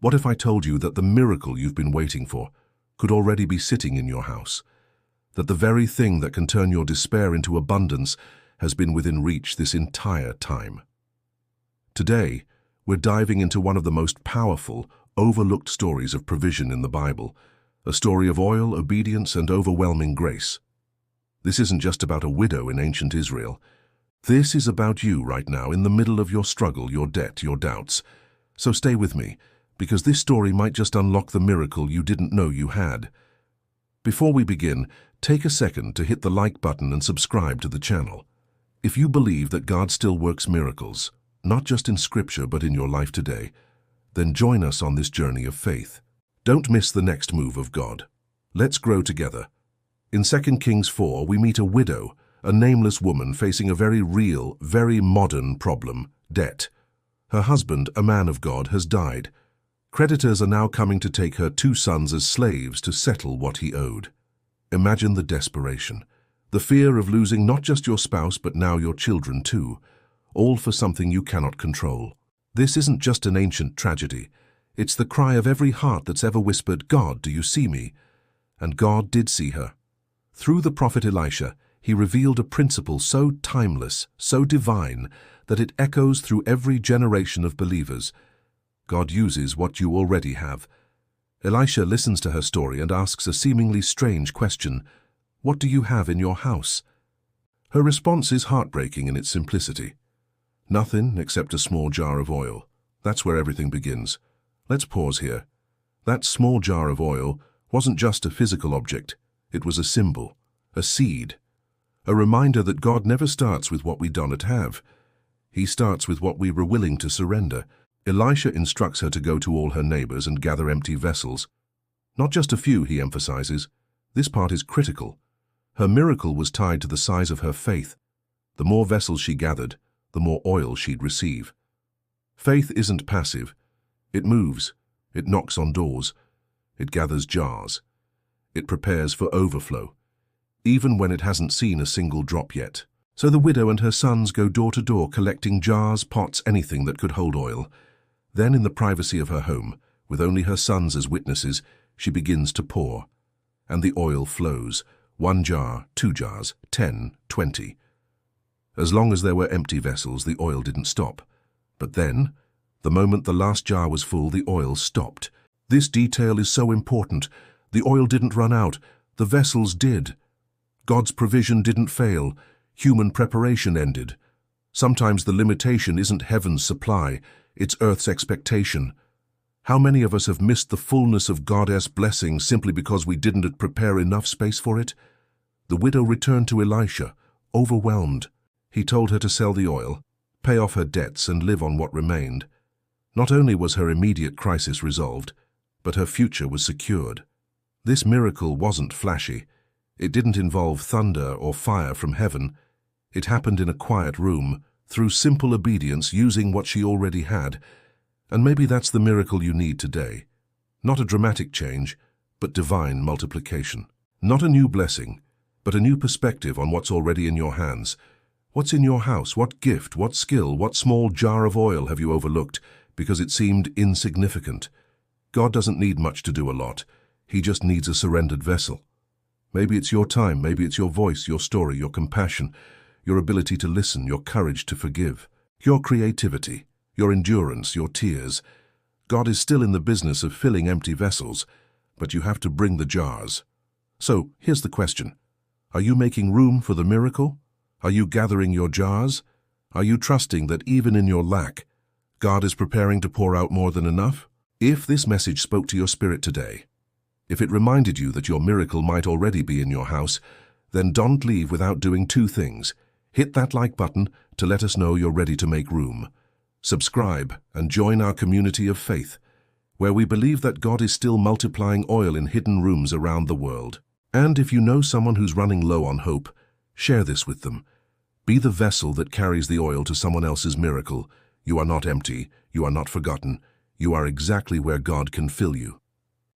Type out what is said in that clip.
What if I told you that the miracle you've been waiting for could already be sitting in your house? That the very thing that can turn your despair into abundance has been within reach this entire time? Today, we're diving into one of the most powerful, overlooked stories of provision in the Bible, a story of oil, obedience, and overwhelming grace. This isn't just about a widow in ancient Israel. This is about you right now, in the middle of your struggle, your debt, your doubts. So stay with me, because this story might just unlock the miracle you didn't know you had. Before we begin, take a second to hit the like button and subscribe to the channel. If you believe that God still works miracles, not just in Scripture but in your life today, then join us on this journey of faith. Don't miss the next move of God. Let's grow together. In 2 Kings 4, we meet a widow, a nameless woman facing a very real, very modern problem: debt. Her husband, a man of God, has died. Creditors are now coming to take her 2 sons as slaves to settle what he owed. Imagine the desperation, the fear of losing not just your spouse but now your children too, all for something you cannot control. This isn't just an ancient tragedy. It's the cry of every heart that's ever whispered, "God, do you see me?" And God did see her. Through the prophet Elisha, he revealed a principle so timeless, so divine, that it echoes through every generation of believers. God uses what you already have. Elisha listens to her story and asks a seemingly strange question: "What do you have in your house?" Her response is heartbreaking in its simplicity. "Nothing except a small jar of oil." That's where everything begins. Let's pause here. That small jar of oil wasn't just a physical object. It was a symbol, a seed, a reminder that God never starts with what we don't have. He starts with what we were willing to surrender. Elisha instructs her to go to all her neighbors and gather empty vessels. Not just a few, he emphasizes. This part is critical. Her miracle was tied to the size of her faith. The more vessels she gathered, the more oil she'd receive. Faith isn't passive. It moves. It knocks on doors. It gathers jars. It prepares for overflow, even when it hasn't seen a single drop yet. So the widow and her sons go door to door collecting jars, pots, anything that could hold oil. Then, in the privacy of her home, with only her sons as witnesses, she begins to pour. And the oil flows. 1 jar, 2 jars, 10, 20. As long as there were empty vessels, the oil didn't stop. But then, the moment the last jar was full, the oil stopped. This detail is so important. The oil didn't run out. The vessels did. God's provision didn't fail. Human preparation ended. Sometimes the limitation isn't heaven's supply, it's earth's expectation. How many of us have missed the fullness of God's blessing simply because we didn't prepare enough space for it? The widow returned to Elisha, overwhelmed. He told her to sell the oil, pay off her debts, and live on what remained. Not only was her immediate crisis resolved, but her future was secured. This miracle wasn't flashy. It didn't involve thunder or fire from heaven. It happened in a quiet room, through simple obedience, using what she already had. And maybe that's the miracle you need today. Not a dramatic change, but divine multiplication. Not a new blessing, but a new perspective on what's already in your hands. What's in your house? What gift, what skill, what small jar of oil have you overlooked because it seemed insignificant? God doesn't need much to do a lot. He just needs a surrendered vessel. Maybe it's your time, maybe it's your voice, your story, your compassion, your ability to listen, your courage to forgive, your creativity, your endurance, your tears. God is still in the business of filling empty vessels, but you have to bring the jars. So here's the question. Are you making room for the miracle? Are you gathering your jars? Are you trusting that even in your lack, God is preparing to pour out more than enough? If this message spoke to your spirit today, if it reminded you that your miracle might already be in your house, then don't leave without doing 2 things. Hit that like button to let us know you're ready to make room. Subscribe and join our community of faith, where we believe that God is still multiplying oil in hidden rooms around the world. And if you know someone who's running low on hope, share this with them. Be the vessel that carries the oil to someone else's miracle. You are not empty. You are not forgotten. You are exactly where God can fill you.